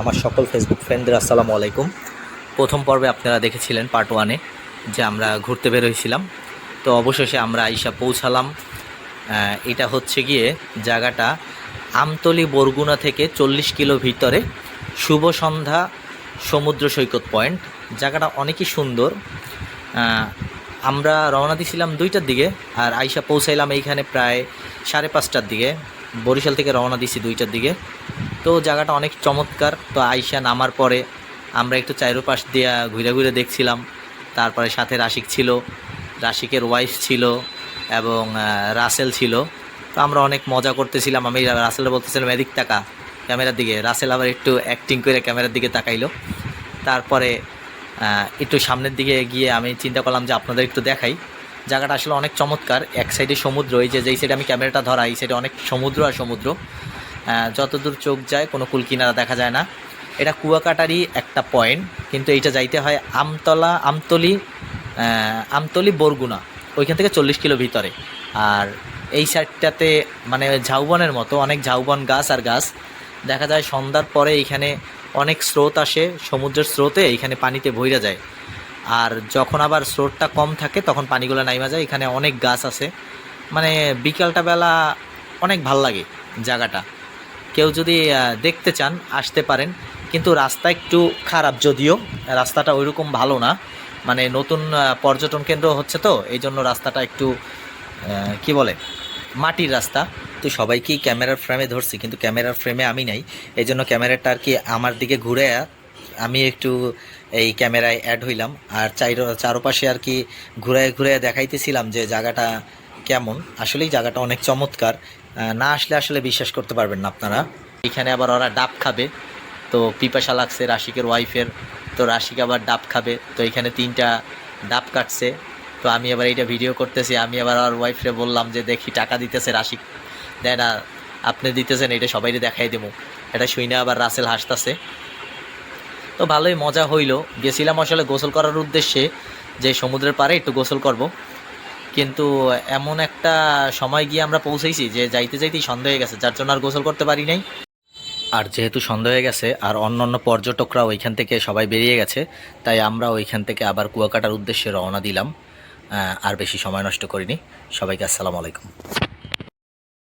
আমার সকল ফেসবুক ফ্রেন্ডদের আসসালামু আলাইকুম। প্রথম পর্বে আপনারা দেখেছিলেন পার্ট 1-এ যে আমরা ঘুরতে বের হয়েছিলাম। তো অবশেষে আমরা আইসা পৌঁছালাম। এটা হচ্ছে গিয়ে জায়গাটা আমতলী বরগুনা থেকে 40 কিলো ভিতরে শুভ সন্ধ্যা সমুদ্র সৈকত পয়েন্ট। জায়গাটা অনেকই সুন্দর। আমরা রওনা দিয়েছিলাম 2টার দিকে আর আইসা পৌঁছাইলাম এইখানে প্রায় 5:30টার দিকে। বরিশাল থেকে রওনা দিছি 2টার দিকে। তো জায়গাটা অনেক চমৎকার। তো আইসা নামার পরে আমরা একটু চারোপাশ দিয়ে ঘুরে ঘুরে দেখছিলাম। তারপরে সাথে রাশিক ছিল, রাশিকের ওয়াইফ ছিল এবং রাসেল ছিল। তো আমরা অনেক মজা করতেছিলাম। আমি রাসেলটা বলতেছিলাম এদিক তাকা ক্যামেরার দিকে, রাসেল আবার একটু অ্যাক্টিং করে ক্যামেরার দিকে তাকাইলো। তারপরে একটু সামনের দিকে গিয়ে আমি চিন্তা করলাম যে আপনাদের একটু দেখাই। জায়গাটা আসলে অনেক চমৎকার। এক সাইডে সমুদ্র, এই যে যেই সাইডে আমি ক্যামেরাটা ধরা এই সাইডে অনেক সমুদ্র আর সমুদ্র। যতদূর চোখ যায় কোনো কুলকিনারা দেখা যায় না। এটা কুয়াকাটারই একটা পয়েন্ট, কিন্তু এইটা যাইতে হয় আমতলী বরগুনা, ওইখান থেকে 40 কিলো ভিতরে। আর এই সাইডটাতে মানে ঝাউবনের মতো অনেক ঝাউবন গাছ আর গাছ দেখা যায়। সন্ধ্যার পরে এইখানে অনেক স্রোত আসে, সমুদ্রের স্রোতে এইখানে পানিতে ভইরা যায়। আর যখন আবার স্রোতটা কম থাকে তখন পানিগুলো নাইমা যায়। এখানে অনেক গাছ আছে, মানে বিকালটা বেলা অনেক ভাল লাগে জায়গাটা। কেউ যদি দেখতে চান আসতে পারেন, কিন্তু রাস্তা একটু খারাপ, যদিও রাস্তাটা ওইরকম ভালো না। মানে নতুন পর্যটন কেন্দ্র হচ্ছে, তো এই জন্য রাস্তাটা একটু কি বলে মাটির রাস্তা। তো সবাইকেই ক্যামেরার ফ্রেমে ধরছি, কিন্তু ক্যামেরার ফ্রেমে আমি নাই। এই জন্য ক্যামেরাটা আর কি আমার দিকে ঘুরে আমি একটু এই ক্যামেরায় অ্যাড হইলাম। আর চারপাশে আর কি ঘুরায় ঘুরায় দেখাইতেছিলাম যে জায়গাটা কেমন। আসলেই জায়গাটা অনেক চমৎকার। না আসলে আসলে বিশ্বাস করতে পারবেন না আপনারা। এখানে আবার ওরা ডাব খাবে, তো পিপাসা লাগছে রাশিকের ওয়াইফের, তো রাশিক আবার ডাব খাবে। তো এখানে 3টা ডাব কাটছে। তো আমি আবার এইটা ভিডিও করতেছি। আমি আবার আমার ওয়াইফরে বললাম যে দেখি টাকা দিতেছে রাশিক, দেয় না, আপনি দিতেছেন, এটা সবাইকে দেখাই দেবো। এটা শুই না আবার রাসেল হাসতেছে। তো ভালোই মজা হইলো। গেছিলাম আসলে গোসল করার উদ্দেশ্যে, যে সমুদ্রের পাড়ে একটু গোসল করব, কিন্তু এমন একটা সময় গিয়ে আমরা পৌঁছেছি যে যাইতে যাইতেই সন্ধ্যা হয়ে গেছে, যার জন্য আর গোসল করতে পারি নাই। আর যেহেতু সন্ধ্যা হয়ে গেছে আর অন্যান্য পর্যটকরা ওইখান থেকে সবাই বেরিয়ে গেছে, তাই আমরা ওইখান থেকে আবার কুয়াকাটার উদ্দেশ্যে রওনা দিলাম। আর বেশি সময় নষ্ট করিনি। সবাইকে আসসালামু আলাইকুম।